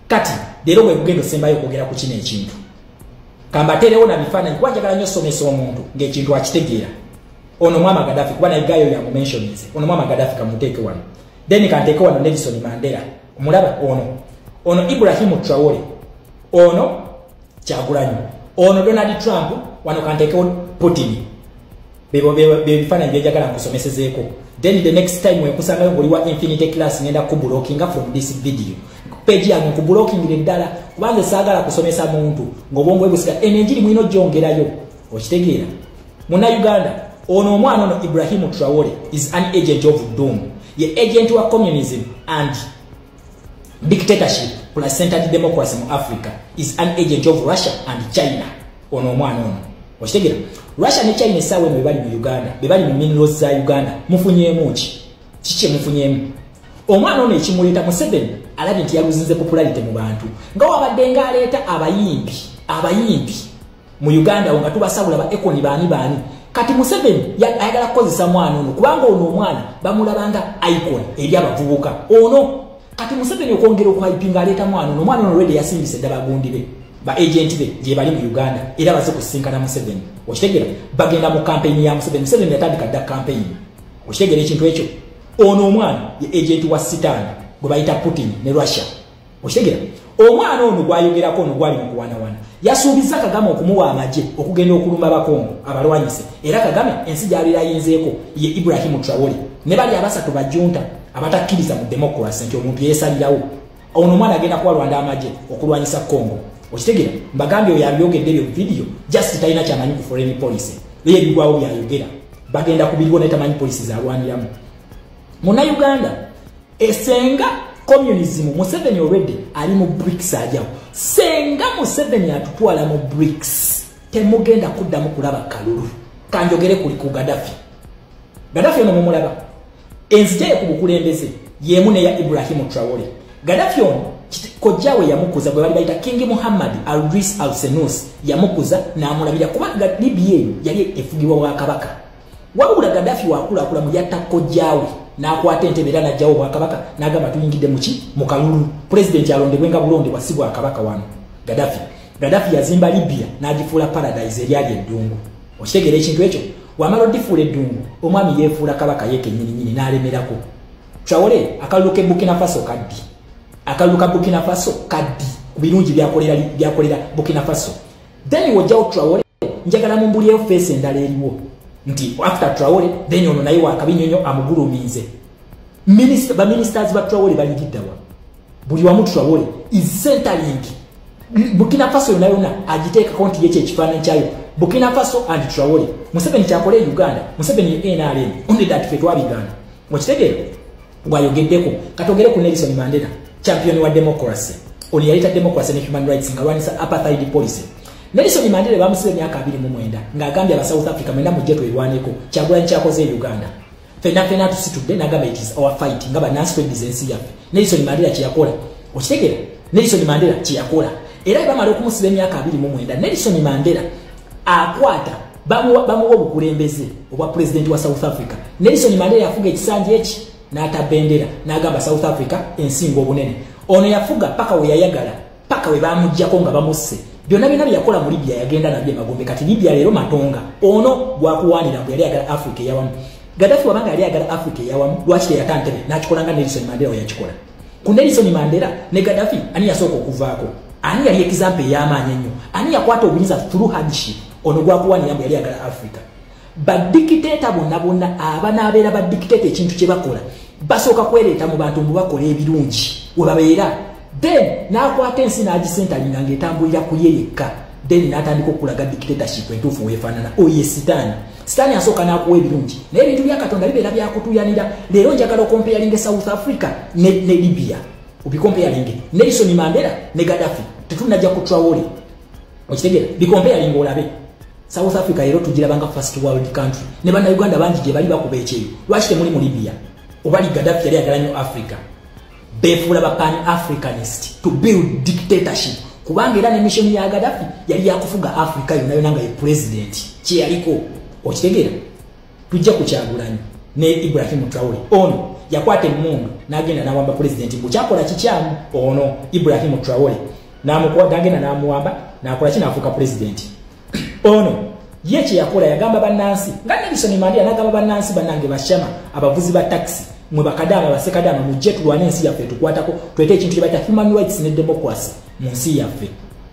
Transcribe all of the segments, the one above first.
kati lero bwe kugendo sembayo kwogera ku kino ekintu kambaterewo na bifaananyi kuba njagala nnyo somesa omuntu ng'ekintu akitegeera ono Muammar Gaddafi kuba naye gayo ya mumensionize ono Muammar Gaddafi kamuteeke wano then kanteeke wano Nelson Mandela omulaba ono Ibrahim Traore ono Kyagulanyi ono Donald Trump wano kanteeke Putin bebo bifaananyi byejagala nkusomesezeeko then the next time wekusangayo ng'oliwa infinite class ngenda kublockinga from this video page yangu kublocking ddala kubanze saagala kusomesa muntu ng'obwongo bwe busika enjiri mwino gyongerayo okitegeera muna Uganda ono omwana ono Ibrahim Traore is an agent of doom ye agent wa communism and dictatorship plus centered democracy in Africa is an agent of Russia and China ono omwana ono okitegeera Russia ne China sawe bali mu Uganda bali mu minerals za Uganda mufunyemu kiki mufunyemu omwana ono ekimuleta Museveni alabye nti yaluzinze popularity mu bantu nga wabadde nga aleeta abayimbi mu Uganda nga tubasabula ba ekoni baani kati Museveni ayagala kukozesa mwana ono kubanga ono omwana bamulabanga icon eri abavubuka ono kati Museveni okwongera okuhypinga aleeta mwana ono already yasimbise ddala bagundi be ba agent be gye bali mu Uganda era baze kusinkana Museveni okitegeera bagenda mu campaign ya Museveni yatandika dda campaign okitegeera ekintu ekyo ono omwana ye agent wa Sitani gwe bayita Putin ne Russia okitegeera omwana ono gwayogerako ono gwali mu kuwanawana yasuubiza Kagame okumuwa amagye okugenda okulumba abakongo abalwanyise era Kagame ensi gy'abeera ayinzeeko ye Ibrahim Traore ne bali abasatu bajunta abatakkiriza mu democracy nti omuntu yeesalirawo ono omwana agenda kuwalwanda amagye okulwanyisa Congo okitegeera mbagambye oyo abyogedde ebyo video just talina kyamanyi ku foreign policy naye ebigwawo byayogera bagenda kubiriwo naye tamanyi policy zalwaniramu muna Uganda esenga communism Museveni already ali mu BRICS ajawo senga Museveni atutwala mu BRICS temugenda kuddamu kulaba kalulu kanjogere kuli ku Gaddafi ono mumulaba enzije ku bukulembeze yemu ne ya Ibrahim Traore Gaddafi ono kojjawe yamukuza bwe bali bayita King Muhammad al-Idris al-Senus yamukuza n'amulabira kubanga Libya yali efugibwa wa kabaka wabula Gaddafi wakula mu yatta kojjawe n'akwata entebe era n'ajjawo bwa kabaka n'agamba tuyingidde mu kalulu president alondebwe nga bulonde wasibwa akabaka wano Gaddafi yazimba Libya n'agifuula paradise eryali eddungu okitegeera ekintu ekyo wamala odifuula eddungu omwami yeefuula kabaka yeeke nnyini n'alemerako Traore akalulu ke Burkina Faso kaddi ku birungi byakolera Burkina Faso then wojjawo Traore njagala mumbuliyeyo face endala eriwo nti after Traore then ono naye wakabinyonyo amugulumize ministers ba Traore baliddawa buli wamu Traore is centering Burkina Faso yona agiteeka konti yeche ekifaananyi kyayo Burkina Faso and Traore Museveni kyakole Uganda Museveni NRM only that fe twabigana mukitegeera gwayogeddeko katogere ku Nelson Mandela champion wa democracy oli yalita democracy and human rights ngalwanisa apartheid policy Nelson Mandela bamusire myaka 29 ngagambye aba South Africa mwenda mujeto erwaneko Kyagulanyi kyakoze Uganda fena tusitudde nagamba it is our fight ngaba nansfred disensi yafe Nelson Mandela kiyakola okitegeera Nelson Mandela kiyakola era bamala okumusire myaka 29 Nelson Mandela akwata bamuwa obukulembeze obwa president wa South Africa Nelson Mandela yafuga ekisanja eki n'atabendera n'agamba South Africa ensingo obunene ono yafuga paka we yayagala paka we bamujjako nga bamusse byonna byakola mu Libya yagenda nabye magombe kati Libya leero matonga ono gwakuwanira bwe yali agala Africa yawamu Gaddafi wabanga yali agala Africa yawamu lwaki yatantebe n'akikolanga Nelson Mandela yakikola ku Nelson Mandela ne Gaddafi ani yasooka okuvaako ani yali example y'amaanyi ennyo ani yakwata obuyinza through hardship ono gwakuwanira bwe yali agala Africa badikiteta bonna abanaabeera badikiteta ekintu kye bakola basooka kwereeta mu bantu mubakola ebirungi webabeera then n'akwata ensi n'agisentalinga ng'etambulira ku ye yekka then n'atandika okulaga dictatorship entuufu weefaanana oye sitaani asooka n'akuwa ebirungi naye ebintu bya Katonda bibeera byakutuyanira leero njagala okompeyalinga South Africa ne Libya obikompeyalinge Nelson Mandela ne Gaddafi tetunajja ku Traore okitegeera bikompeyalinga olabe South Africa leero tugirabanga first world country ne banna Uganda bangi gye bali bakuba ekyeyo lwaki temuli mu Libya obali Gaddafi yali agala nnyo Africa befuula ba pan-Africanist to build dictatorship kubanga era ne mission ya Gaddafi yali yakufuga Africa yonna nga ye president kye yaliko okitegeera tujja ku Kyagulanyi ne Ibrahim Traore ono yakwate mundu nagenda nawamba president mbuchakola kichamu ono Ibrahim Traore namukwata nagenda namuwamba nakola kinafuka president ono yeche yakola yagamba bannansi nga Nelson Mandela nagamba bannansi banange bashama abavuzi ba taxi mwe bakadama basekadama mujje tulwane ensi yaffe tukwatako twete ekintu kibata human rights ne democracy mu nsi yaffe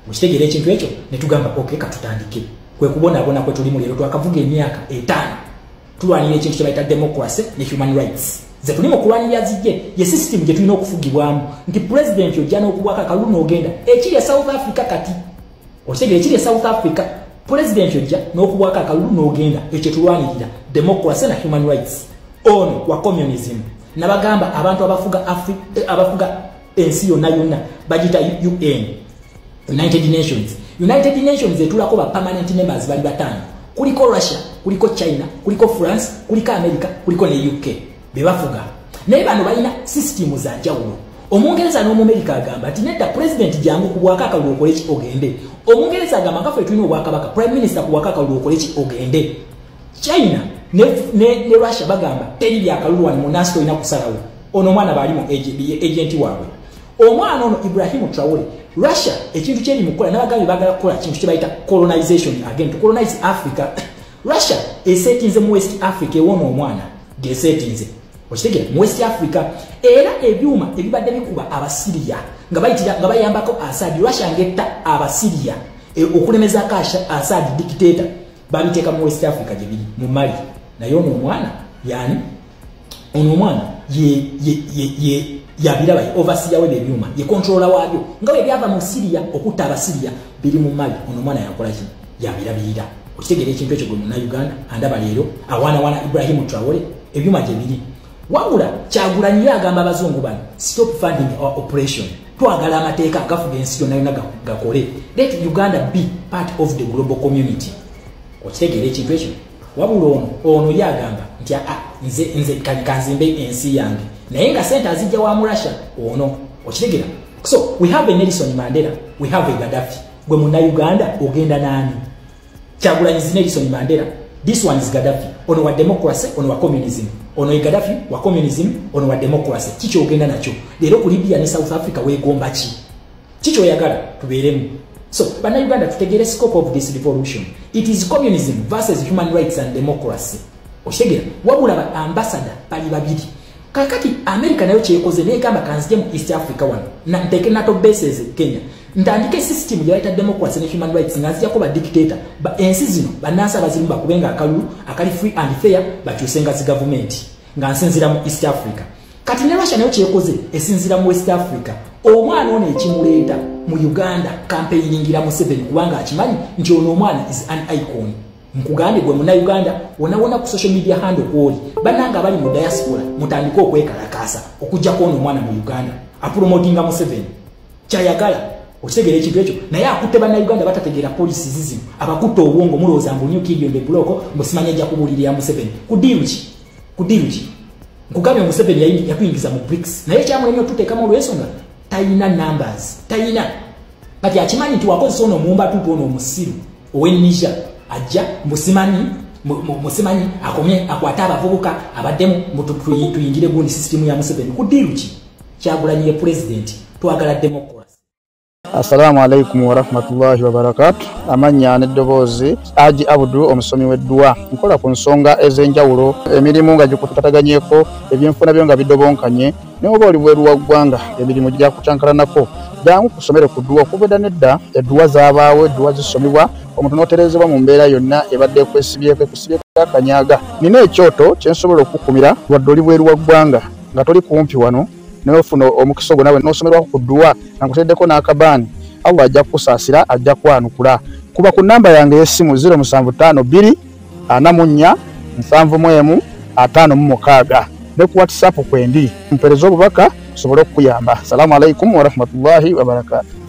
mukitegere ekintu ekyo ne tugamba okay katutandike kwe kubona abona kwe tuli mu lero twakavuga emyaka 5 tulwanira ekintu kibata democracy ne human rights ze tulimo kulwanira zijje ye system je tulina okufugibwamu nti president ojana okubwaka kaluno ogenda ekiri ya South Africa kati okitegere ekiri ya South Africa president ojja n'okubwaka kaluno ogenda ekyo tulwanirira democracy na human rights ono wa communism nabagamba abantu abafuga ensi yonna bagita UN United Nations etulako ba permanent members bali batano kuliko Russia kuliko China kuliko France kuliko America kuliko ne UK bebafuga naye bano balina system za njawulo omungereza n'omumerika agamba ati nedda president jangu kubwaka akalulo okoleki ogende omungereza agamba ngafe tulina obwakabaka prime minister kubwaka akalulo okoleki ogende China ne Russia bagamba teri bya kalulu wano munasto ina kusalawo ono mwana bali mu agent wawe omwana ono Ibrahim Traore Russia ekintu kyeri mukola nabagambi bagala kola kintu kibayita colonization again to colonize Africa Russia esetinze mu West Africa ewono omwana gesetinze okitegera mu West Africa era ebyuma ebibadde bikuba abasiria nga bayambako Assad Russia ngetta abasiria okulemeza kasha Assad dictator babiteka mu West Africa je bili mu Mali nayo ono omwana yani ono omwana ye yabira bayi overseer we byuma ye controller wabyo ngawe byava mu Syria okutta abasiria bili mu Mali ono omwana yakola ki yabira okitegera ekintu ekyo mu Uganda andaba leero awana Ibrahim Traore ebyuma je bili wabula Kyagulanyi agamba abazungu bano stop funding our operation twagala amateeka agafuga ensi yonna gakole let Uganda be part of the global community okitegere ekintu ekyo wabula ono yagamba nti nze kanzimbe ensi yange naye nga sente azijja wa Russia ono okitegera so we have a Nelson Mandela we have a Gaddafi gwe mu Uganda ogenda nani Kyagulanyi Nelson Mandela this one is Gaddafi ono wa democracy ono wa communism ono e Gaddafi wa communism ono wa democracy kicho ogenda nacho lero ku Libya ne South Africa wegomba kicho yagala tuberemu so bana Uganda tutegere scope of this revolution it is communism versus human rights and democracy oshegera wabula ba ambassador bali babiri kakati America nayo kyekoze ne gamba kanzije mu East Africa one na nteke NATO bases Kenya ndandike system yaita democracy and human rights ngazija ko ba dictator ba ensi zino banasa bazimba kubenga akalu akali free and fair bakyusenga zi government ngansinzira mu East Africa kati ne Russia nayo kyekoze esinzira mu West Africa omwana ono ekimuleta mu Uganda campaigningira mu 7 kubanga akimanyi nti ono omwana is an icon mkugambe gwe mu Uganda wona ku social media handle kwoli bananga bali mu diaspora mutandika okwekalakasa okujja ko ono omwana mu Uganda apromotinga mu 7 kyayagala okitegera ekintu ekyo naye akutte bana Uganda batategera police zizi abakutta obwongo mulooza mbunyu kidyo mbe bloko musimanya ajja kubulirira mu 7 kudiruki nkugambe mu 7 yakuyingiza mu BRICS naye kyamulemye tuteekamu olw'ensonga tayina numbers tayina kati akimanyi nti wakoze ono muumba tutu ono omusiru ow'ennisha ajja musimanyi akomye akwata abavubuka abaddemu tuyingire gundi system ya Museveni kudiruki Kyagulanyi president twagala democracy. Assalamu alaikum wa rahmatullahi wa barakatuh. Amanya n'eddoboozi Haji Abdu omusomi w'eddua nkola ku nsonga ez'enjawulo emirimu nga gikutataganyeko ebyenfuna byo nga bidobonkanye n'oba oli bweru wa ggwanga emirimu gya kucankalanako jangu kusomere ku ddua okuvudda nedda eddua zaabaawo eddua zisomibwa omuntu n'oterezebwa mu mbeera yonna ebadde ekwesibyeko akanyaga nina ekyoto kyensobola okukumira wadde oli bweru wa ggwanga nga toli kumpi wano n'ofuna omukisa gwo nawe n'osomerwako ku ddua nga nkuteddeko n'akabaani Allah ajja kusaasira ajja kwanukula kuba ku namba yange y'essimu 0752 44 71 56 ne ku WhatsApp kwendi mpereza obubaka sobole okuyamba. Assalamu alaikum wa rahmatullahi wa barakatuh.